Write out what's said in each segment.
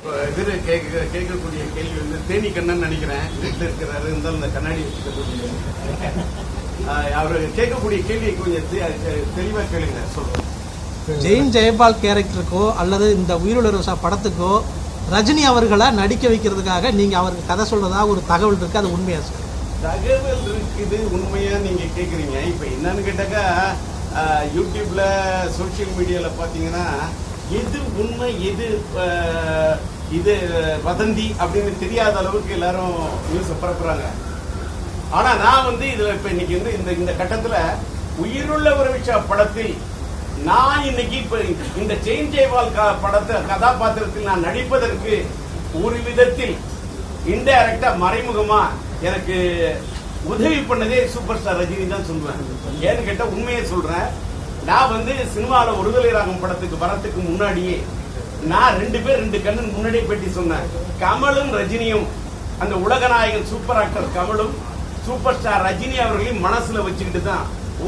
இவரு கேட்கக்கூடிய கேள்வி வந்து தேனி கண்ணன் நினைக்கிறேன், வீட்டில் இருக்கிறாரு, இருந்தாலும் இந்த கண்ணாடி வச்சுக்கக்கூடிய அவரு கேட்கக்கூடிய கேள்வியை கொஞ்சம் தெளிவா கேளுங்க. சொல்றோம், ஜெயின் ஜெயபால் கேரக்டருக்கோ அல்லது இந்த உயிருள்ள ரோசா படத்துக்கோ ரஜினி அவர்களை நடிக்க வைக்கிறதுக்காக நீங்க அவருக்கு கதை சொல்றதா ஒரு தகவல் இருக்கு, அது உண்மையா சார்? தகவல் இருக்குது, உண்மையா நீங்க கேக்குறீங்க. இப்ப என்னன்னு கேட்டாக்கா, யூடியூப்ல சோசியல் மீடியால பாத்தீங்கன்னா எது உண்மை எது இது வதந்தி அப்படின்னு தெரியாத அளவுக்கு எல்லாரும் நியூஸ் பரப்புறாங்க. ஆனா நான் வந்து இதுல இப்ப இன்னைக்கு வந்து இந்த கட்டத்துல உயிருள்ள ஒரு விஷயம் படத்தில் நான் இன்னைக்கு இப்ப இந்த ஜெயின் ஜெயபால் படத்தை கதாபாத்திரத்தில் நான் நடிப்பதற்கு ஒரு விதத்தில் இன்டைரக்டா மறைமுகமா எனக்கு உதவி பண்ணதே சூப்பர் ஸ்டார் ரஜினி தான் சொல்லுவேன். ஏன்னு கேட்டா உண்மையை சொல்றேன், நான் வந்து சினிமாவில் ஒருதலை ராகம் படத்துக்கு வரத்துக்கு முன்னாடியே நான் 2 பேர் 2 கண்ணன் முன்னாடியே பேட்டி சொன்னேன். கமலும் ரஜினியும், அந்த உலகநாயகன் சூப்பர் ஆக்டர் கமலும் சூப்பர் ஸ்டார் ரஜினி அவர்களையும் மனசுல வச்சுக்கிட்டு தான்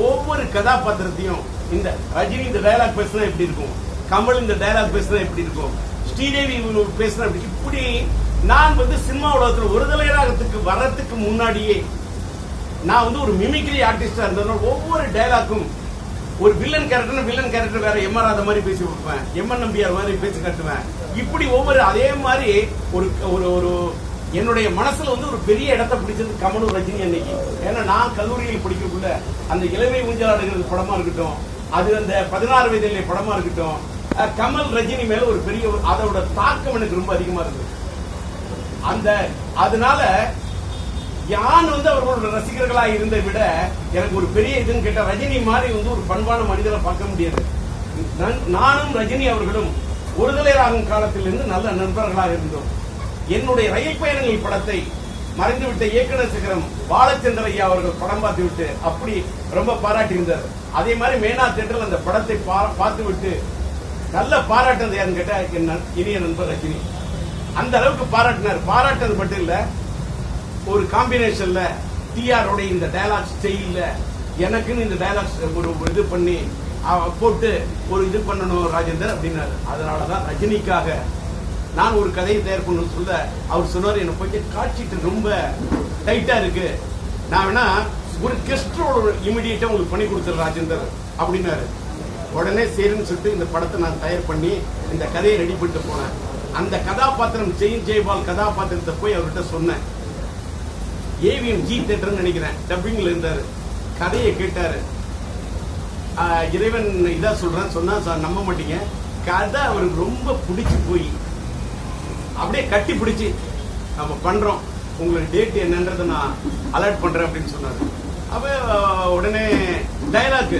ஒவ்வொரு கதாபாத்திரத்தையும், இந்த ரஜினி இந்த டயலாக் பேசினா எப்படி இருக்கும், கமல் இந்த டயலாக் பேசினா எப்படி இருக்கும், ஸ்ரீதேவி பேசினா எப்படி, இப்படி நான் வந்து சினிமா உலகத்தில் ஒருதலை ராகத்துக்கு வர்றதுக்கு முன்னாடியே நான் வந்து ஒரு மிமிக்ரி ஆர்டிஸ்டா இருந்ததுனால ஒவ்வொரு டயலாக்கும் ஒரு வில்லன் கேரக்டர் வேற எம் ஆர் ராதா மாதிரி பேசி கொடுப்பேன், எம் என் நம்பியார் மாதிரி பேசி கட்டுவேன். இப்படி ஒவ்வொரு அதே மாதிரி ஒரு ஒரு என்னுடைய மனசுல வந்து ஒரு பெரிய இடத்தை பிடிச்சது கமலும் ரஜினி அன்னைக்கு. ஏன்னா நான் கல்லூரியில் படிக்கக்குள்ள அந்த இளமை ஊஞ்சலாடுகிறது படமா இருக்கட்டும், அது அந்த 16 வயதிலே படமா இருக்கட்டும், கமல் ரஜினி மேல ஒரு பெரிய அதோட தாக்கம் எனக்கு ரொம்ப அதிகமா இருக்கு. அதனால யான் வந்து அவர்களோட ரசிகர்களா இருந்த விட எனக்கு ஒரு பெரிய இதுன்னு கேட்டா, ரஜினி மாதிரி வந்து ஒரு பண்பான மனிதரை பார்க்க முடியாது. நானும் ரஜினி அவர்களும் ஒருதலை ராகம் காலத்திலிருந்து நல்ல நண்பர்களாக இருந்தோம். என்னுடைய ரயில் பயணங்கள் படத்தை மறைந்துவிட்ட இயக்குநர் சிகரம் பாலச்சந்திர ஐயா அவர்கள் படம் பார்த்து விட்டு அப்படி ரொம்ப பாராட்டி இருந்தார். அதே மாதிரி மேனா தியேட்டரில் அந்த படத்தை பார்த்து விட்டு நல்ல பாராட்டுறது யாருன்னு கேட்டா என் இனிய நண்பர் ரஜினி. அந்த அளவுக்கு பாராட்டினார். பாராட்டுறது மட்டும் இல்ல, ஒரு காம்பினேஷன்ல டிஆரோட இந்த டயலாக் ஸ்டைல்ல எனக்குன்னு இந்த டயலாக் ஒரு இது பண்ணி போட்டு ஒரு இது பண்ணணும் ராஜேந்தர் அப்படின்னாரு. அதனாலதான் ரஜினிக்காக நான் ஒரு கதையை தயார் பண்ண சொல்ல அவர் சொன்னார், என்னை போய் காட்சிட்டு ரொம்ப டைட்டா இருக்கு, நான் வேணா ஒரு கெஸ்டரோட இமிடியேட்டா உங்களுக்கு பண்ணி கொடுத்துரு ராஜேந்தர் அப்படின்னாரு. உடனே சரின்னு சொல்லிட்டு இந்த படத்தை நான் தயார் பண்ணி இந்த கதையை ரெடி பண்ணிட்டு போனேன். அந்த கதாபாத்திரம் ஜெயின் ஜெயபால் கதாபாத்திரத்தை போய் அவர்கிட்ட சொன்னேன். ஏவிஎம் ஜி தியேட்டர்னு நினைக்கிறேன், டப்பிங்ல இருந்தாரு. கதையை கேட்டாரு. இறைவன் இதா சொல்றேன் சொன்னா நம்ப மாட்டீங்க, கதை அவருக்கு ரொம்ப பிடிச்சு போய் அப்படியே கட்டி பிடிச்சி நம்ம பண்றோம், உங்களுக்கு டேட் என்னன்றதை நான் அலர்ட் பண்றேன் அப்படின்னு சொன்னாரு. அப்ப உடனே டயலாக்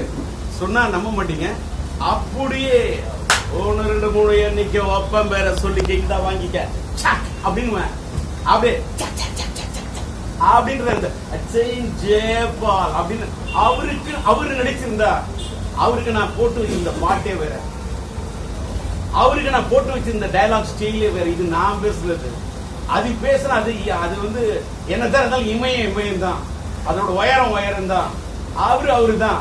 சொன்னா நம்ப மாட்டீங்க, அப்படியே 1 2 3 எண்ணிக்கை ஒப்பம் பேர சொல்லி கேக்குதா வாங்கிக்க அப்படின்னு அப்படியே அப்படின்ற ஜெயபால் அப்படின்னு அவரு நடிச்சிருந்தா அவருக்கு நான் போட்டு வச்சிருந்த பாட்டே வேற, அவருக்கு நான் போட்டு வச்சிருந்த டயலாக் ஸ்டைலே வேற. இது நான் பேசுறது, அது பேசுன அது வந்து என்னதான் இருந்தாலும் இமயம் தான், அதோட உயரம் தான், அவரு தான்.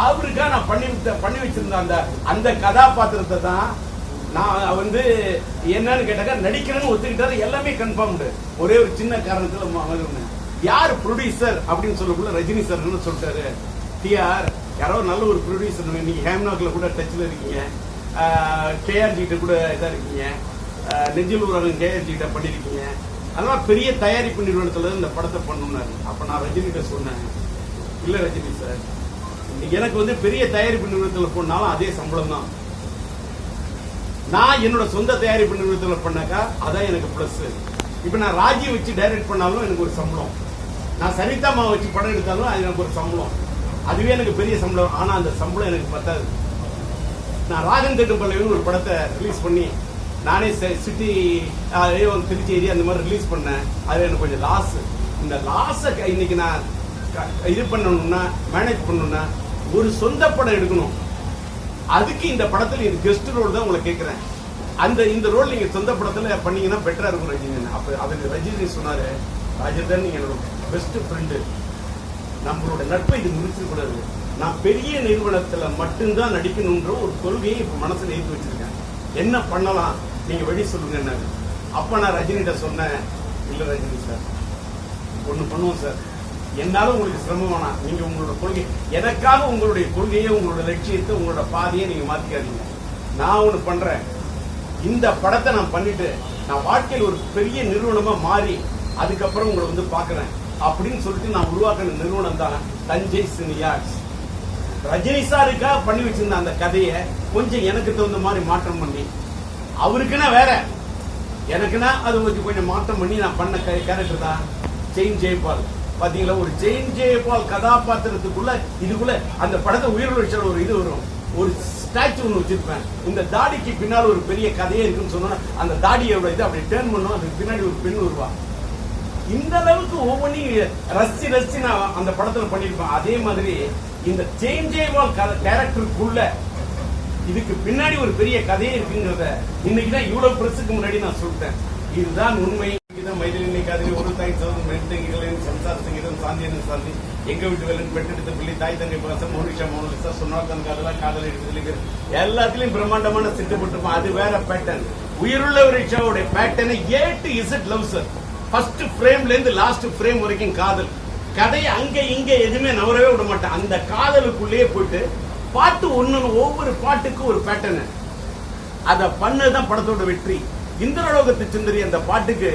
அவருக்கா நான் பண்ணி வச்சிருந்த அந்த கதாபாத்திரத்தை தான் நான் வந்து என்னன்னு கேட்டாக்கா நடிக்கிறேன்னு ஒத்துக்கிட்டாரு. எல்லாமே கன்ஃபார்ம்டு. ஒரே ஒரு சின்ன காரணத்துல யார் ப்ரொடியூசர் அப்படின்னு சொல்லக்குள்ள ரஜினி சார்னு சொல்லிட்டாரு. டிஆர் யாரோ நல்ல ஒரு ப்ரொடியூசர், நீங்க ஹேம்நாக்ல கூட டச்ல இருக்கீங்க, கேஆர்ஜி கிட்ட கூட இதா இருக்கீங்க, நெஞ்சில் ஊரகம் கேஆர்ஜி கிட்ட பண்ணிருக்கீங்க, அதனால பெரிய தயாரிப்பு நிறுவனத்துல இந்த படத்தை பண்ணணும்னாரு. அப்ப நான் ரஜினி கிட்ட சொன்னேன், இல்ல ரஜினி சார், எனக்கு வந்து பெரிய தயாரிப்பு நிறுவனத்துல போனாலும் அதே சம்பளம் தான், நான் என்னோட சொந்த தயாரிப்பு நிறுவனத்துல பண்ணாக்கா அதான் எனக்கு பிளஸ். இப்ப நான் ராஜியை வச்சு டைரக்ட் பண்ணாலும் எனக்கு ஒரு சம்பளம், நான் சரிதாமா வச்சு படம் எடுத்தாலும் அது எனக்கு ஒரு சம்பளம், அதுவே எனக்கு பெரிய சம்பளம். ஆனா அந்த சம்பளம் எனக்கு பத்தாது. நான் ராகன் தேட்டும் பல்லவின்னு ஒரு படத்தை ரிலீஸ் பண்ணி நானே சிட்டி திருச்சி ஏரியா அந்த மாதிரி ரிலீஸ் பண்ணேன். அது எனக்கு கொஞ்சம் லாஸ். இந்த லாஸை இன்னைக்கு நான் இது பண்ணணும்னா மேனேஜ் பண்ணணும்னா ஒரு சொந்த படம் எடுக்கணும். அதுக்கு இந்த படத்துல இந்த கெஸ்ட் ரோல் தான் உங்களை கேட்கிறேன். இந்த ரோல் நீங்க சொந்த படத்துல பண்ணீங்கன்னா பெட்டரா இருக்கும் ரஜினி. அப்ப அதுக்கு ரஜினி சொன்னாரு, ராஜேந்தர் நீங்க என்னோட பெஸ்ட் ஃப்ரெண்டு, நம்மளோட நட்பை இது முடிச்சிடக்கூடாது, நான் பெரிய நிறுவனத்துல மட்டும்தான் நடிக்கணும்ன்ற ஒரு கொள்கையை இப்ப மனசுல ஏற்றி வச்சிருக்கேன், என்ன பண்ணலாம் நீங்க வழி சொல்லுங்க. அப்ப நான் ரஜினிகிட்ட சொன்னேன், இல்ல ரஜினி சார் ஒண்ணு பண்ணுவோம் சார், என்னாலும் உங்களுக்கு சிரமம் வேணாம், நீங்க உங்களோட கொள்கை எனக்காக உங்களுடைய கொள்கையை உங்களோட லட்சியத்தை உங்களோட பாதையை நீங்க மாத்திக்காதீங்க, நான் ஒண்ணு பண்றேன், இந்த படத்தை நான் பண்ணிட்டு நான் வாழ்க்கையில் ஒரு பெரிய நிறுவனமா மாறி அதுக்கப்புறம் உங்களை வந்து பாக்குறேன் அப்படின்னு சொல்லிட்டு நான் உருவாக்கின நிறுவனம் தான் தஞ்சை சினியார்ட்ஸ். ரஜினி சாருக்காக பண்ணி வச்சிருந்த அந்த கதையை கொஞ்சம் எனக்கு தகுந்த மாதிரி மாற்றம் பண்ணி, அவருக்குன்னா வேற, எனக்குன்னா அது கொஞ்சம் மாற்றம் பண்ணி நான் பண்ண கேரக்டர் தான் செயின் ஜெயபால். பாத்தீங்களா, ஒரு செயின் ஜெயபால் கதாபாத்திரத்துக்குள்ள இதுக்குள்ள அந்த படத்தை உயிரோட ஒரு இது வரும், ஒரு ஸ்டாச்சு ஒன்று வச்சிருப்பேன். இந்த தாடிக்கு பின்னால் ஒரு பெரிய கதையே இருக்குன்னு சொன்னா அந்த தாடியோட இது அப்படி டேர்ன் பண்ணும், அதுக்கு பின்னாடி ஒரு பெண் வருவா. இந்த அளவுக்கு ஒவ்வொன்றையும் ரசிச்சு ரசிச்சு நான் அந்த படத்துல பண்ணிருப்பேன். அதே மாதிரி இந்த செயின் ஜெயபால் கேரக்டருக்குள்ள இதுக்கு பின்னாடி ஒரு பெரிய கதையே இருக்குங்கிறத இன்னைக்குதான் இவ்வளவு பிரசுக்கு முன்னாடி நான் சொல்லிட்டேன். இதுதான் உண்மை. மைதிலி காதலி ஒரு தாய் மென்தங்கிகளின் சம்சார சங்கீதம் சாந்தியன் சாந்தி எங்க வீட்டு வேலன் பெற்றெடுத்த பிள்ளை தாய் தங்கை பாசம் மோனிஷா மோனலிசா சொன்னால் தன் காதலா காதல் எடுத்து எல்லாத்திலையும் பிரம்மாண்டமான திட்டப்பட்டிருப்போம். அது வேற பேட்டர்ன். உயிருள்ள ஒரு ரிக்ஷாவுடைய பேட்டர்னை A to Z love sir. First ஃப்ரேம்ல இருந்து லாஸ்ட் ஃப்ரேம் வரைக்கும் காதல். கதையை அங்க இங்க எதுவுமே நவரவே விட மாட்டேன். அந்த காதலுக்குள்ளேயே போயிட்டு பாட்டு ஒண்ணு ஒவ்வொரு பாட்டுக்கும் ஒரு பேட்டர்ன். அத பண்ணதுதான் படத்தோட வெற்றி. இந்திரலோகத்து சுந்தரி அந்த பாட்டுக்கு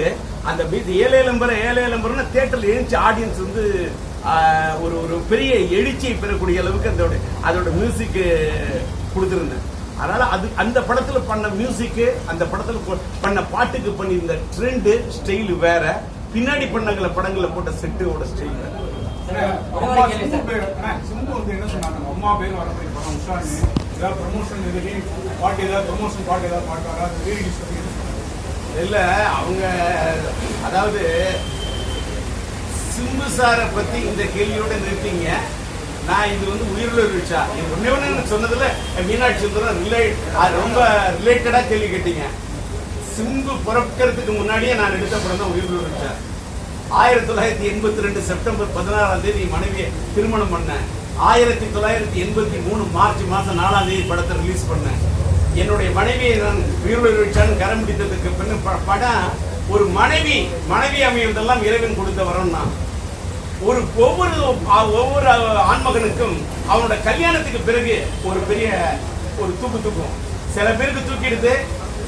அந்த ஏழேலம்பரம் தியேட்டர்ல எழுச்சி ஆடியன்ஸ் வந்து ஒரு ஒரு பெரிய எழுச்சியை பெறக்கூடிய அளவுக்கு அதோட மியூசிக் கொடுத்திருந்தேன். அதனால அது அந்த படத்துல பண்ண மியூசிக், அந்த படத்துல பண்ண பாட்டுக்கு பண்ணியிருந்த ட்ரெண்ட் ஸ்டைல் வேற, பின்னாடி பண்ண படங்கள்ல போட்ட செட்டோட ஸ்டைல் வேற. அம்மா பேர் வர படம் உஷான்னு ஏதாவது ப்ரமோஷன் எழுதி பாட்டு ஏதாவது ப்ரமோஷன் பாட்டு ஏதாவது பாட்டாரா இல்ல அவங்க அதாவது சிம்பு சாரை பத்தி இந்த கேள்வியோட நிறுத்திங்க. நான் இது வந்து உயிருள்ள ரிக்ஷா ஒன்னு சொன்னதுல மீனாட்சி சுந்தரம் ரொம்ப ரிலேட்டடா கேள்வி கேட்டீங்க. சிம்பு புறக்கிறதுக்கு முன்னாடியே நான் எடுத்த படம் தான் உயிருள்ள ரிக்ஷா. 1982 செப்டம்பர் 16ஆம் தேதி மனைவியை திருமணம் பண்ணேன். 1983 மார்ச் மாசம் 4ஆம் தேதி படத்தை ரிலீஸ் பண்ணேன். என்னுடைய மனைவியை நான் உயிருள்ள கரம் பிடித்ததுக்கு பின்ன படம் ஒரு மனைவி அமைவதெல்லாம் இறைவன் கொடுத்த வரம் தான். ஒவ்வொரு ஆண்மகனுக்கும் அவனோட கல்யாணத்துக்கு பிறகு ஒரு பெரிய ஒரு தூக்கும். சில பேருக்கு தூக்கிடுது,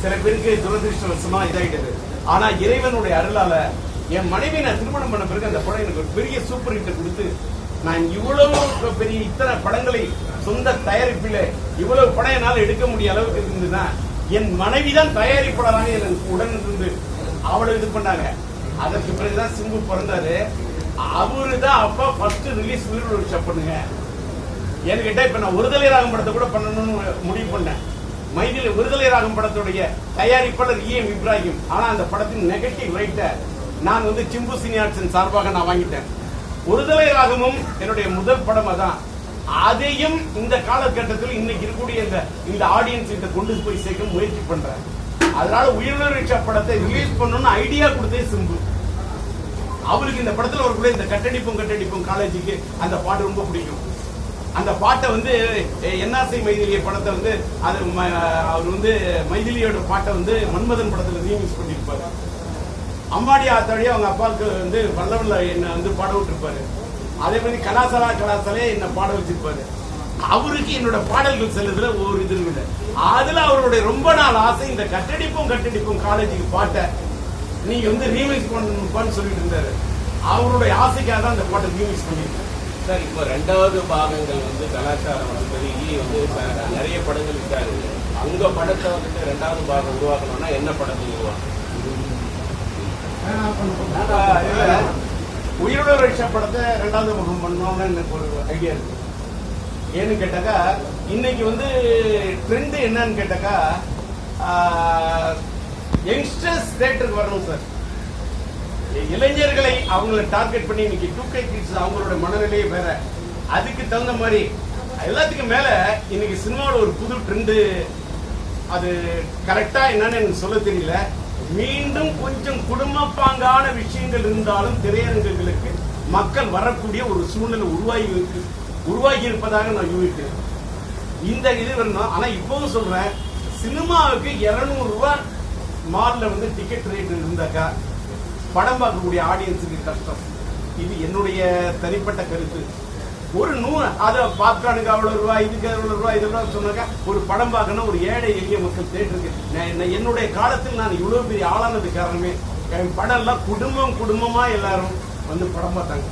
சில பேருக்கு துரதிருஷ்டவசமா இதாயிடுது. ஆனா இறைவனுடைய அருளால என் மனைவி நான் திருமணம் பண்ண பிறகு அந்த படம் எனக்கு ஒரு பெரிய சூப்பர் ஹிட் கொடுத்து நான் இவ்வளவு பெரிய இத்தனை படங்களை சொந்த தயாரிப்பில இவ்வளவு படம் என்னால் எடுக்க முடிய அளவுக்கு இருந்ததுன்னா என் மனைவிதான் தயாரிப்பாளராக எனக்கு உடன் இருந்து அவ்வளவு இது பண்ணாங்க. அதற்கு பிறகுதான் சிம்பு பிறந்தாரு. அவரு தான் அப்பா ஃபர்ஸ்ட் ரிலீஸ் உயிரோட பண்ணுங்க ஏன்னு கேட்டா இப்ப நான் ஒருதலை ராகம் படத்தை கூட பண்ணணும்னு முடிவு பண்ணேன். மைதிலி ஒருதலை ராகம் படத்துடைய தயாரிப்பாளர் EM இப்ராஹிம். ஆனா அந்த படத்தின் நெகட்டிவ் ரைட்டை நான் வந்து சிம்பு சினியார்ட்ஸின் சார்பாக நான் வாங்கிட்டேன். ஒருதலை ராகமும் என்னுடைய முதல் படம் அதான். அதையும் இந்த காலகட்டத்தில் இன்னைக்கு இருக்கக்கூடிய இந்த ஆடியன்ஸ் கிட்ட கொண்டு போய் சேர்க்க முயற்சி பண்றேன். அதனால உயிருள்ள ரிக்ஷா படத்தை ரிலீஸ் பண்ணணும்னு ஐடியா கொடுத்தே சிம்பு. அவருக்கு இந்த படத்துல ஒரு கூட இந்த கட்டடிப்பும் காலேஜுக்கு அந்த பாட்டு ரொம்ப பிடிக்கும். அந்த பாட்டை வந்து என்ஆர்சி மைதிலிய படத்தை வந்து அவர் வந்து மைதிலியோட பாட்டை வந்து மன்மதன் படத்துல ரீமிக்ஸ் பண்ணிருப்பாரு. அம்மாடி ஆத்தாடியே அவங்க அப்பாவுக்கு வந்து வல்லவல்ல என்ன வந்து பாட விட்டுருப்பாரு. அதே மாதிரி கலாசாலே என்ன பாட வச்சிருப்பாரு. அவருக்கு என்னோட பாடல்கள் செல்லுதுல ஒரு இது இல்லை. அதுல அவருடைய ரொம்ப நாள் ஆசை இந்த கட்டடிப்பும் காலேஜுக்கு பாட்டை நீங்க வந்து ரீமிக்ஸ் பண்ணுப்பான்னு சொல்லிட்டு இருந்தாரு. அவருடைய ஆசைக்காக தான் அந்த பாட்டை ரீமிக்ஸ் பண்ணிருக்காரு. சார் இப்போ 2வது பாகங்கள் வந்து கலாச்சாரம் வந்து நிறைய படங்கள் இருக்காரு. உங்க படத்தை வந்துட்டு 2வது பாகம் உருவாக்கணும்னா என்ன படத்தை உருவாக்கணும்? உயிருள்ள ரிக்ஷா படத்தை 2வது பாகம் பண்ணணும்னு எனக்கு ஒரு ஐடியா இருக்கு. ஏன்னு கேட்டாக்கா இன்னைக்கு வந்து ட்ரெண்ட் என்னன்னு கேட்டாக்கா யங்ஸ்டர்ஸ் தியேட்டருக்கு வரணும் சார். இளைஞர்களை அவங்களை டார்கெட் பண்ணி இன்னைக்கு 2K கிட்ஸ் அவங்களோட மனநிலையே வேற. அதுக்கு தகுந்த மாதிரி எல்லாத்துக்கும் மேல இன்னைக்கு சினிமாவில் ஒரு புது ட்ரெண்டு. அது கரெக்டா என்னன்னு எனக்கு சொல்ல தெரியல. மீண்டும் கொஞ்சம் குடும்பப்பாங்கான விஷயங்கள் இருந்தாலும் திரையரங்குகளுக்கு மக்கள் வரக்கூடிய ஒரு சூழ்நிலை உருவாகி இருப்பதாக நான் யூகிக்கிறேன். இந்த இது வரணும். ஆனா இப்பவும் சொல்றேன், சினிமாவுக்கு 200 ரூபாய் மால்ல வந்து டிக்கெட் ரேட் இருந்தாக்கா படம் பார்க்கக்கூடிய ஆடியன்ஸுக்கு கஷ்டம். இது என்னுடைய தனிப்பட்ட கருத்து. ஒரு அதை பாப்கார்னுக்கு அவ்வளவு ரூபாய், இதுக்கு அவ்வளவு ரூபாய், இதெல்லாம் சொன்னாக்கா ஒரு படம் பார்க்கணும் ஒரு ஏழை எளிய மக்கள் தேட்டருக்கு. என்னுடைய காலத்தில் நான் இவ்வளவு பெரிய ஆளானது காரணமே படம் எல்லாம் குடும்பமா எல்லாரும் வந்து படம் பார்த்தாங்க.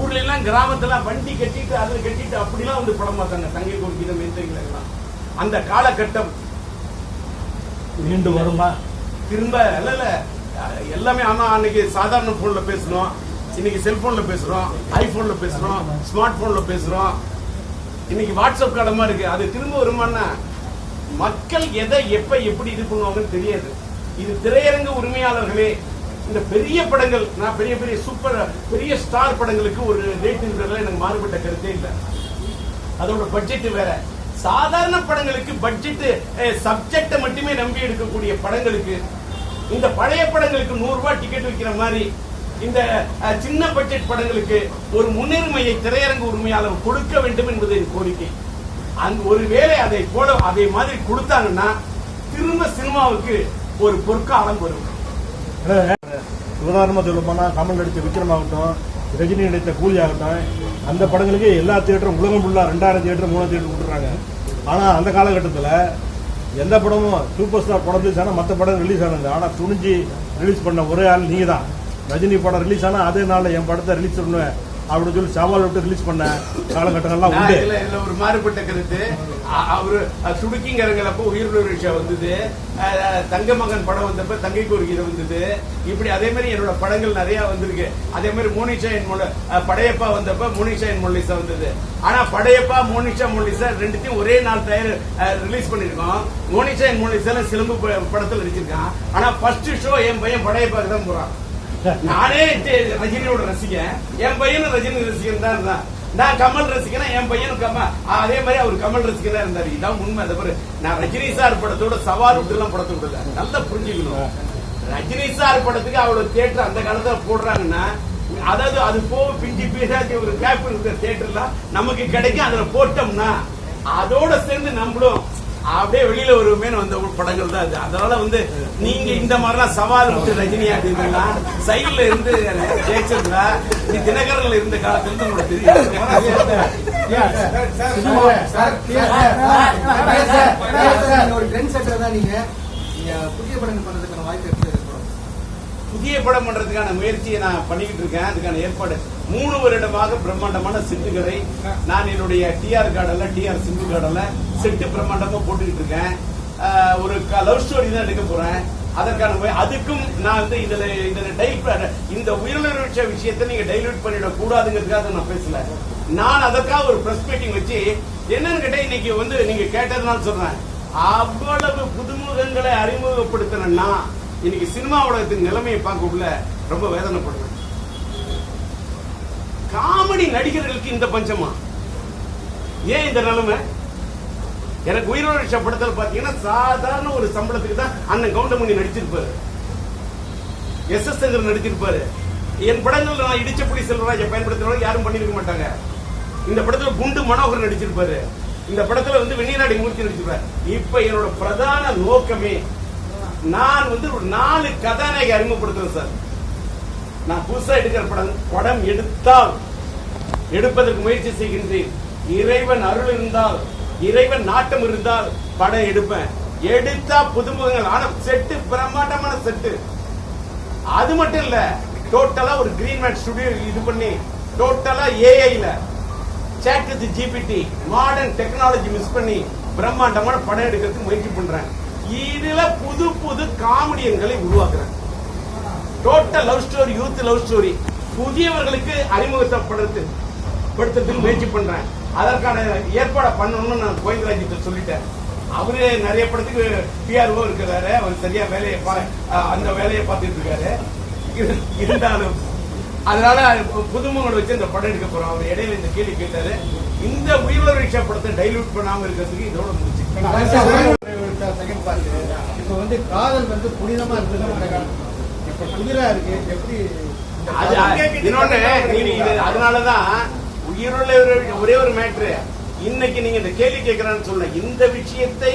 ஊர்ல எல்லாம் கிராமத்துல வண்டி கட்டிட்டு அதுல கட்டிட்டு அப்படிலாம் வந்து படம் பார்த்தாங்க. தங்கை ஒரு கீதம் எல்லாம் அந்த காலகட்டம் மீண்டும் வருமா? திரும்ப இல்ல எல்லாமே. ஆனா அன்னைக்கு சாதாரண போன்ல பேசணும், இன்னைக்கு செல்போன்ல பேசுறோம், ஐபோன்ல பேசுறோம், ஸ்மார்ட் போன்ல பேசுறோம், இன்னைக்கு வாட்ஸ்அப் கடமா இருக்கு. அது திரும்ப வருமானா மக்கள் எதை எப்ப எப்படி இது பண்ணுவாங்கன்னு தெரியாது. இது திரையரங்கு உரிமையாளர்களே இந்த பெரிய படங்கள், நான் பெரிய பெரிய சூப்பர் பெரிய ஸ்டார் படங்களுக்கு ஒரு ரேட் இருக்கிறதுல எனக்கு மாறுபட்ட கருத்தே இல்லை. அதோட பட்ஜெட் வேற. சாதாரண படங்களுக்கு பட்ஜெட் சப்ஜெக்ட மட்டுமே நம்பி எடுக்கக்கூடிய படங்களுக்கு, இந்த பழைய படங்களுக்கு 100 ரூபாய் டிக்கெட் விற்கிற மாதிரி இந்த சின்ன பட்ஜெட் படங்களுக்கு ஒரு முன்னுரிமையை திரையரங்கு உரிமையாளர் கொடுக்க வேண்டும் என்பது என் கோரிக்கை. அந்த ஒருவேளை அதை மாதிரி கொடுத்தாங்கன்னா திரும்ப சினிமாவுக்கு ஒரு பொற்காலம் வரும். உதாரணமா சொல்ல போனா கமல் நடித்த விக்ரம் ஆகட்டும், ரஜினி நடித்த கூலி ஆகட்டும், அந்த படங்களுக்கு எல்லா தியேட்டரும் உலகம் ஃபுல்லா 2000 தியேட்டர் 3000 தியேட்டர் கொடுக்குறாங்க. ஆனா அந்த காலகட்டத்தில் எந்த படமும் சூப்பர் ஸ்டார் படம் ரிலீஸ் ஆனால் மற்ற படம் ரிலீஸ் ஆனது. ஆனால் துணிஞ்சு ரிலீஸ் பண்ண ஒரே ஆள் நீங்க தான். ரஜினி படம் ரிலீஸ் ஆனா அதே நாள் என் படத்தை ரிலீஸ் பண்ணுவேன் அப்படின்னு சொல்லி சவால் விட்டு ரிலீஸ் பண்ண காலகட்டங்கள்லாம் உண்டு. ஒரு மாறுபட்ட கருத்து. அவரு சுடுக்கிங்கிறப்ப உயிர் விஷயம் வந்தது, தங்கமகன் படம் வந்தப்ப தங்கைக்கு ஒரு கீதம் வந்தது. இப்படி அதே மாதிரி என்னோட படங்கள் நிறைய வந்திருக்கு. அதே மாதிரி மோனிஷா என் படையப்பா வந்தப்ப மோனிஷா என் மொல்லிசா வந்தது. ஆனா படையப்பா மோனிஷா மொல்லிசா ரெண்டுத்தையும் ஒரே நாள் ரிலீஸ் பண்ணிருக்கோம். மோனிஷா என் மொல்லிசா சிலம்பு படத்தில் நடிச்சிருக்கான். ஆனா ஃபர்ஸ்ட் ஷோ என் பையன் படையப்பாக்கு தான் போறான். நானே ரஜினியோட ரசிகன், என் பையனும் ரஜினி ரசிகன் தான் இருந்தான். நான் கமல் ரசிகனா, என் பையனும் அதே மாதிரி அவர் கமல் ரசிகனா இருந்தாரு. இதான் உண்மை. அதை நான் ரஜினி சார் படத்தோட சவால் விட்டு எல்லாம் படத்தை விடல. நல்லா புரிஞ்சுக்கணும். ரஜினி சார் படத்துக்கு அவ்வளவு தியேட்டர் அந்த காலத்துல போடுறாங்கன்னா, அதாவது அது போக பிஞ்சி பேசாச்சு ஒரு கேப் இருக்கிற தியேட்டர்லாம் நமக்கு கிடைக்கும். அதுல போட்டோம்னா அதோட சேர்ந்து நம்மளும் அப்படியே வெளியில வருமே வந்த படங்கள் தான் அது. அதனால நீங்க இந்த மாதிரிலாம் சவால் விட்டு ரஜினி ஆடினா சைட்ல இருந்து ஜெயிச்சிருந்தா தினகரன்ல இருந்த காலத்துல இருந்து உங்களுக்கு தெரியும். ஒரு ட்ரெண்ட் செட்டர் தான் நீங்க புதிய படங்கள் பண்றதுக்கான வாய்ப்பு எப்படி இருக்கு? புதிய படம் பண்றதுக்கான முயற்சியை நான் பண்ணிக்கிட்டு இருக்கேன். அதுக்கான ஏற்பாடு 3 வருடமாக பிரம்மாண்டமான செட்டுகளை நான் என்னுடைய டிஆர் கார்டல்ல டிஆர் சிந்து கார்டல்ல செட்டு பிரம்மாண்டமா போட்டுக்கிட்டு இருக்கேன். ஒரு லவ் ஸ்டோரி தான் எடுக்க போறேன். அதற்கான அதுக்கும் நான் இந்த உயிரிழந்த விஷயத்தை நீங்க டைல்யூட் பண்ணிட கூடாதுங்கிறதுக்காக நான் பேசல. நான் அதற்காக ஒரு பிரஸ் மீட்டிங் வச்சு என்னன்னு கேட்டா இன்னைக்கு நீங்க கேட்டதுனால சொல்றேன். அவ்வளவு புதுமுகங்களை அறிமுகப்படுத்தினா இன்னைக்கு சினிமா உலகத்தின் நிலைமையை பார்க்கக்குள்ள ரொம்ப வேதனைப்படுறேன். காமெடி நடிகர்களுக்கு இந்த பஞ்சமா? ஏன் இந்த நிலைமை? எனக்கு உயிரோட படத்தில் பாத்தீங்கன்னா சாதாரண ஒரு சம்பளத்துக்கு தான் அண்ணன் கவுண்டமணி நடிச்சிருப்பாரு, எஸ்.எஸ். சங்கர் நடிச்சிருப்பாரு. என் படங்கள் நான் இடிச்ச புலி செல்வராஜை பயன்படுத்துறவங்க யாரும் பண்ணிருக்க மாட்டாங்க. இந்த படத்துல குண்டு மனோகர் நடிச்சிருப்பாரு, இந்த படத்துல வெண்ணிராடி மூர்த்தி நடிச்சிருப்பாரு. இப்ப என்னோட பிரதான நோக்கமே நான் ஒரு 4 கதாநாயகி அறிமுகப்படுத்துறேன் சார். நான் புதுசா எடுக்கிற படம் எடுப்பதற்கு முயற்சி செய்கின்றேன். இறைவன் அருள் இருந்தால், இறைவன் நாட்டம் இருந்தால் படம் எடுப்பேன். எடுத்தா புதுமுகங்கள். ஆனா செட்டு பிரம்மாண்டமான செட்டு. அது மட்டும் இல்ல, டோட்டலா ஒரு கிரீன் மேட் ஸ்டுடியோ இது பண்ணி டோட்டலா ஏஐல chat with GPT modern technology miss பண்ணி பிரம்மாண்டமான படம் எடுக்கிறதுக்கு முயற்சி பண்றேன். இதுல புது புது காமெடியன்களை உருவாக்குறேன். Total love story, youth love story புதியவர்களுக்கு அறிமுகப்படுத்துறதுக்கு முயற்சி பண்றேன். அதற்கான ஏற்பாடு பண்ணணும்னு நான் கோவிந்தராஜ் சொல்லிட்டேன். அவரு நிறைய படத்துக்கு பிஆர்ஓ இருக்கிறாரு. அவர் சரியா அந்த வேலையை பார்த்துட்டு இருக்காரு. இருந்தாலும் அதனால புதுமுகங்களை வச்சு இந்த படம் எடுக்க போறோம். அவர் இடையில இந்த கேள்வி கேட்டாரு. இந்த உயிரிழந்த படத்தை டைல்யூட் பண்ணாம இருக்கிறதுக்கு இதோட முடிச்சு. இப்ப காதல் புனிதமா இருந்தது, இப்ப புதிரா இருக்கு. எப்படி? அதனாலதான் உயிருள்ள ஒரே ஒரு மேட்ரு இன்னைக்கு நீங்க இந்த கேள்வி கேட்கறான்னு சொல்ல. இந்த விஷயத்தை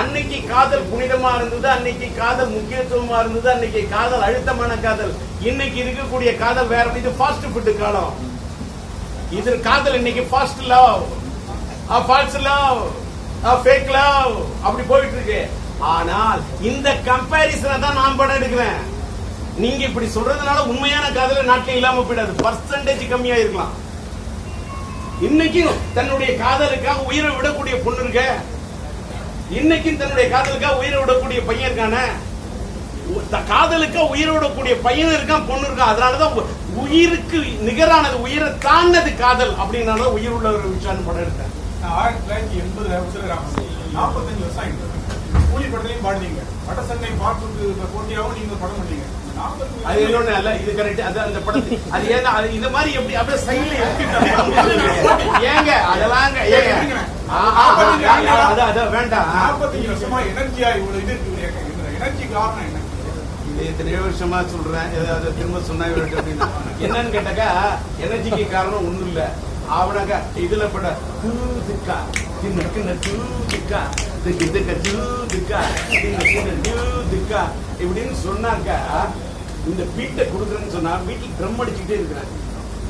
அன்னைக்கு காதல் புனிதமா இருந்தது, அன்னைக்கு காதல் முக்கியத்துவமா இருந்தது, அன்னைக்கு காதல் அழுத்தமான காதல். இன்னைக்கு இருக்கக்கூடிய காதல் வேற. இது ஃபாஸ்ட் ஃபுட் காலம். இது காதல் இன்னைக்கு fast love, false love, fake love அப்படி போயிட்டு இருக்கு. ஆனால் இந்த கம்பேரிசனை தான் நான் படம் எடுக்கிறேன். நீங்க இப்படி சொல்றதுனால உண்மையான காதல் நாட்டில் இல்லாம போயிடாது. பர்சன்டேஜ் கம்மியா இருக்கலாம். இன்னைக்கு தன்னுடைய காதலுக்காக உயிரை விடக்கூடிய பொண்ணு இருக்க, இன்னைக்கு தன்னுடைய காதலுக்காக உயிரை விடக்கூடிய பையன் இருக்கானே, காதலுக்காக உயிரை விடக்கூடிய பையன் இருக்கான், பொண்ணு இருக்கான். அதனாலதான் உயிருக்கு நிகரானது, உயிரை தாண்டது காதல். அப்படின்னால உயிர் உள்ள ஒரு விஷயம் படம் எடுத்தேன். 1980 45 வருஷம் ஆயிட்டு கூலி படத்தையும் பாடுனீங்க, வட சென்னை பாட்டுக்கு போட்டியாகவும் நீங்க படம் பண்ணீங்க. அது இன்னொன்னு அல்ல, இது கரெக்ட். அது அந்த படத்தை அது ஏன்னா அது இந்த மாதிரி எப்படி அப்படியே சைட்ல ஏங்க அதெல்லாம் ஏங்க அதான் வேண்டாம். 45 வருஷமா எனர்ஜியா இவ்வளவு இது இருக்கு. எனர்ஜி காரணம் என்ன? இது எத்தனையோ வருஷமா சொல்றேன். ஏதாவது திரும்ப சொன்னா அப்படின்னா என்னன்னு கேட்டாக்கா, எனர்ஜிக்கு காரணம் ஒண்ணும் இல்ல. அவனாக்கா இதுல பட தூதுக்கா தூதுக்கா இப்படின்னு சொன்னாக்கா, இந்த பீட்டை கொடுக்குறேன்னு சொன்னா வீட்டுல ட்ரம் அடிச்சுக்கிட்டே இருக்கிறேன்.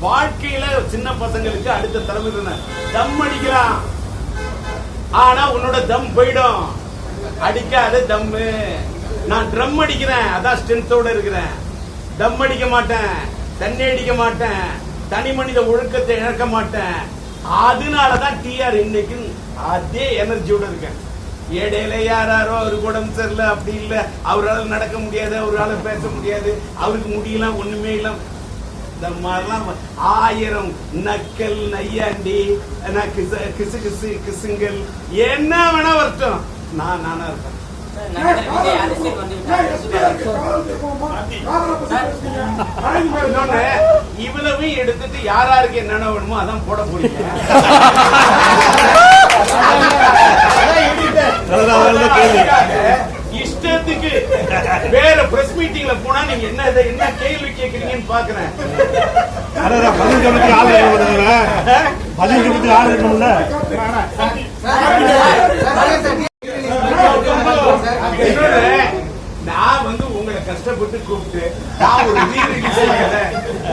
வாழ்க்கையில சின்ன பசங்களுக்கு அடுத்த தலைமுறை தம் அடிக்கிறான். ஆனா உன்னோட தம் போயிடும். அடிக்காத தம்மு. நான் ட்ரம் அடிக்கிறேன், அதான் ஸ்ட்ரென்த்தோட இருக்கிறேன். தம் அடிக்க மாட்டேன், தண்ணி அடிக்க மாட்டேன், தனி மனித ஒழுக்கத்தை இழக்க மாட்டேன். அதனாலதான் டிஆர் இன்னைக்கு அதே எனர்ஜியோட இருக்கேன். இடையில யாரோ ஒரு உடம்பு சரியில்லை, அப்படி இல்லை, அவரால் நடக்க முடியாது, அவரால் பேச முடியாது, அவருக்கு முடியலாம், ஒண்ணுமே இல்லை. இந்த மாதிரிலாம் 1000 நக்கல் நையாண்டி கிசு கிசு கிசுங்கள் என்ன வேணா வரட்டும், நானா இருப்பேன். இவ்வளவு எடுத்துட்டு யாராருக்கு என்னென்ன வேணுமோ அதான் போட போறீங்க. இஷ்டத்துக்கு வேற பிரஸ் மீட்டிங்ல போனா நீங்க என்ன கேள்வி கேக்குறீங்கன்னு பாக்குறேன். நான் வந்து உங்களை கஷ்டப்பட்டு கூப்பிட்டு நான்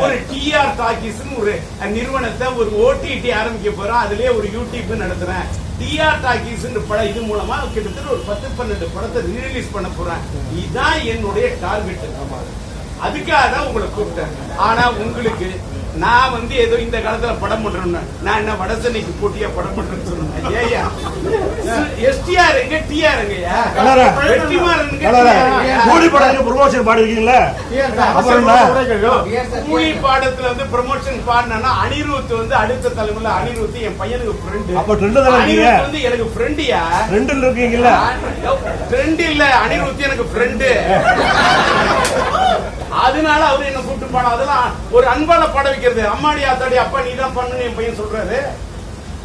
ஒரு டிஆர் டாக்கீஸ் ஒரு நிறுவனத்தை ஒரு ஓடிடி ஆரம்பிக்க போறோம். அதுலயே ஒரு யூடியூப் நடத்துறேன். டிஆர் டாக்கீஸ் படம் இது மூலமா கிட்டத்தட்ட ஒரு 10-12 படத்தை ரிலீஸ் பண்ண போறேன். இதுதான் என்னுடைய டார்கெட். அதுக்காக தான் உங்களை கூப்பிட்டேன். ஆனா உங்களுக்கு நான் வந்து ஏதோ இந்த காலத்துல படம் பண்றேன்னு நான் என்ன வட சென்னைக்கு போட்டியா படம் பண்றேன்னு சொன்னேன். ஏயா எஸ்டிஆர் எங்க டிஆர் எங்கயா கூலி படம் ப்ரொமோஷன் பாடிருக்கீங்களா? கூலி பாடத்துல வந்து ப்ரொமோஷன் பாடினா அனிருத் வந்து அடுத்த தலைமுறையில அனிருத் என் பையனுக்கு ஃப்ரெண்டு. அப்ப ட்ரெண்ட் தான் அனிருத் வந்து எனக்கு ஃப்ரெண்டியா? ட்ரெண்ட்ல இருக்கீங்களா? ட்ரெண்ட் இல்ல, அனிருத் எனக்கு ஃப்ரெண்டு. அதனால அவரு என்ன கூப்பிட்டு பாடம். அதெல்லாம் ஒரு அன்பால பாட வைக்கிறது. அம்மாடி ஆத்தாடி அப்பா நீ தான் பண்ணுன்னு என் பையன் சொல்றாரு.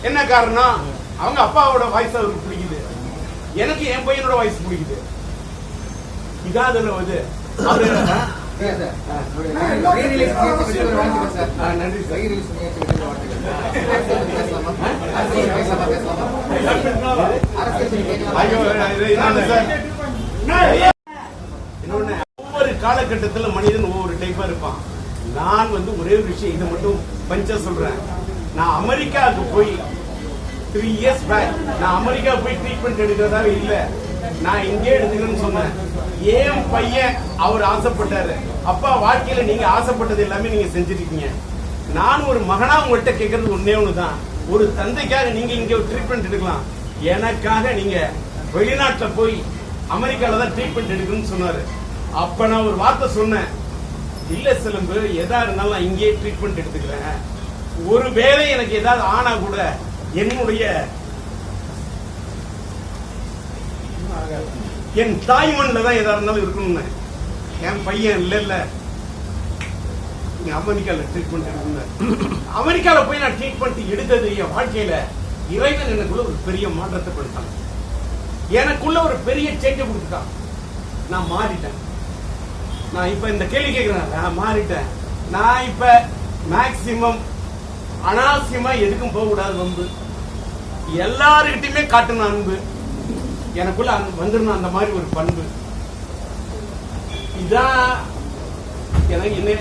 என்ன காரணம்? அவங்க அப்பாவோட வாய்ஸ் அவருக்கு பிடிக்குது, எனக்கு என் பையனோட வாய்ஸ் பிடிக்குது. இதான் அதுல வந்து அவரு நன்றி சார். இன்னொன்னு, ஒவ்வொரு காலகட்டத்தில் மனிதன் ஒவ்வொரு டைப்பா இருப்பான். நான் வந்து ஒரே ஒரு விஷயம் இதை மட்டும் பஞ்சா சொல்றேன். நான் அமெரிக்காவுக்கு போய் 3 years பேக் நான் அமெரிக்கா போய் ட்ரீட்மெண்ட் எடுக்கிறதாக இல்லை, நான் இங்கே எடுத்துக்கிறேன்னு சொன்னேன். ஏன் பையன் அவர் ஆசைப்பட்டாரு. அப்பா வாழ்க்கையில நீங்க ஆசைப்பட்டது எல்லாமே நீங்க செஞ்சிருக்கீங்க. நான் ஒரு மகனா உங்கள்கிட்ட கேட்கறது ஒன்னே ஒண்ணுதான். ஒரு தந்தைக்காக நீங்க இங்க ட்ரீட்மெண்ட் எடுக்கலாம், எனக்காக நீங்க வெளிநாட்டுல போய் அமெரிக்கால தான் ட்ரீட்மெண்ட் எடுக்கணும்னு சொன்னாரு. அப்ப நான் ஒரு வார்த்தை சொன்னேன், இல்ல சிலம்பு எதா இருந்தாலும் நான் இங்கே ட்ரீட்மெண்ட் எடுத்துக்கிறேன். ஒரு வேளை எனக்கு ஏதாவது ஆனா கூட என்னுடைய என் தாய்மண்ல தான் எதா இருந்தாலும் இருக்கணும்னு. என் பையன் இல்ல அமெரிக்கால ட்ரீட்மெண்ட் எடுக்கணும். அமெரிக்கால போய் நான் ட்ரீட்மெண்ட் எடுத்தது என் வாழ்க்கையில இறைவன் எனக்குள்ள ஒரு பெரிய மாற்றத்தை கொடுத்தான். எனக்குள்ள ஒரு பெரிய சேஞ்சை கொடுத்துட்டான். நான் மாறிட்டேன். நான் இப்ப இந்த கேள்வி கேட்கிறேன், நான் மாறிட்டேன். நான் இப்ப மேக்சிமம் அனாவசியமா எதுக்கும் போக கூடாது. வம்பு எல்லாருக்கிட்டையுமே காட்டணும் அன்பு. எனக்குள்ள வந்துடணும் அந்த மாதிரி ஒரு பண்பு. இதான்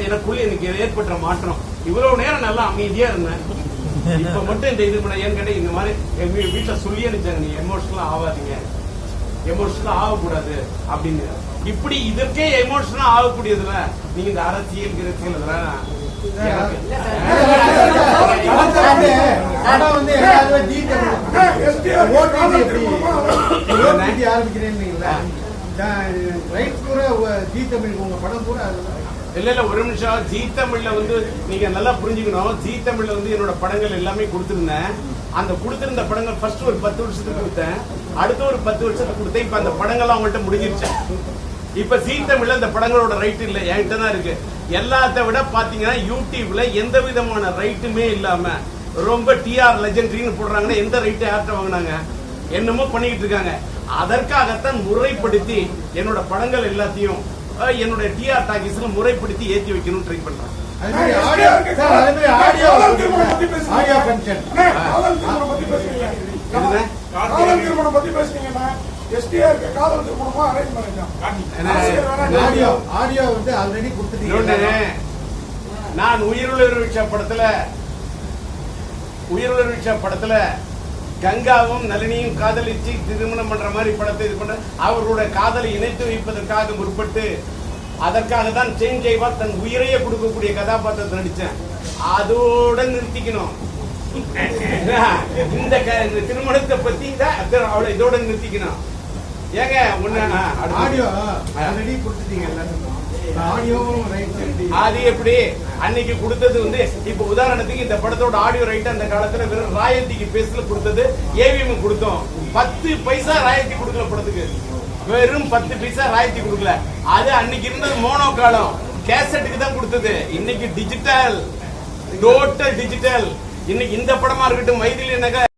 எனக்குள்ள எனக்கு ஏற்பட்ட மாற்றம். இவ்வளவு நேரம் நல்லா அமைதியா இருந்தேன். இப்ப மட்டும் இந்த இது பண்ண ஏன்னு கேட்ட இந்த மாதிரி எங்க வீட்டுல சொல்லி அனுப்பிச்சாங்க, நீ எமோஷனலா ஆகாதீங்க, எமோஷனலா ஆகக்கூடாது அப்படின்னு. இப்படி இதற்கே எமோஷனலா ஆகக்கூடியதுல நீங்க இந்த அரசியல் இதெல்லாம் இல்ல ஒரு நிமிஷம். ஜீ தமிழ்ல வந்து நீங்க நல்லா புரிஞ்சுக்கணும். ஜீ தமிழ்ல வந்து என்னோட படங்கள் எல்லாமே கொடுத்திருந்தேன். அந்த கொடுத்திருந்த படங்கள் ஃபர்ஸ்ட் ஒரு 10 வருஷத்துக்கு கொடுத்தேன், அடுத்த ஒரு 10 வருஷத்துக்கு கொடுத்தேன். இப்ப அந்த படங்கள் அவங்கள்ட்ட முடிஞ்சிருச்சு. இப்ப ஜீ தமிழ்ல இந்த படங்களோட ரைட் இல்ல, என்கிட்ட தான் இருக்கு. எல்லாத்த விட பாத்தீங்கன்னா யூடியூப்ல எந்த விதமான ரைட்டுமே இல்லாம ரொம்ப டிஆர் லெஜெண்டரின்னு போடுறாங்கன்னா எந்த ரைட்டு யார்கிட்ட வாங்கினாங்க? என்னமோ பண்ணிக்கிட்டு இருக்காங்க. அதற்காகத்தான் முறைப்படுத்தி என்னோட படங்கள் எல்லாத்தையும் என்னோட டிஆர் டாக்கீஸ்ல முறைப்படுத்தி ஏற்றி வைக்கணும் ட்ரை பண்றேன். நான் உயிருள்ள படத்துல கங்காவும் நளினியும் காதலிச்சு திருமணம் பண்ற மாதிரி படத்தை இது பண்ண அவர்களுடைய காதலை இணைத்து வைப்பதற்காக முற்பட்டு அதற்காக தான் சேஞ்ச் ஜெய்வா தன் உயிரையே கொடுக்கக்கூடிய கதாபாத்திரத்தை நடிச்சேன். அதோட நிறுத்திக்கணும். இந்த திருமணத்தை பத்தி அவளை இதோட நிறுத்திக்கணும். ஏங்க அது எப்படி அன்னைக்கு கொடுத்தது வந்து இப்ப உதாரணத்துக்கு இந்த படத்தோட ஆடியோ ரைட் அந்த காலத்துல வெறும் ராயல்டிக்கு பேஸ்ல கொடுத்தது ஏவிஎம் கொடுத்தோம். 10 பைசா ராயல்டி கொடுக்கல படத்துக்கு, வெறும் 10 பைசா ராயல்டி கொடுக்கல. அது அன்னைக்கு இருந்தது மோனோ காலம், கேசட்டுக்கு தான் கொடுத்தது. இன்னைக்கு டிஜிட்டல், டோட்டல் டிஜிட்டல். இன்னைக்கு இந்த படமா இருக்கட்டும் மைதிலி நகர்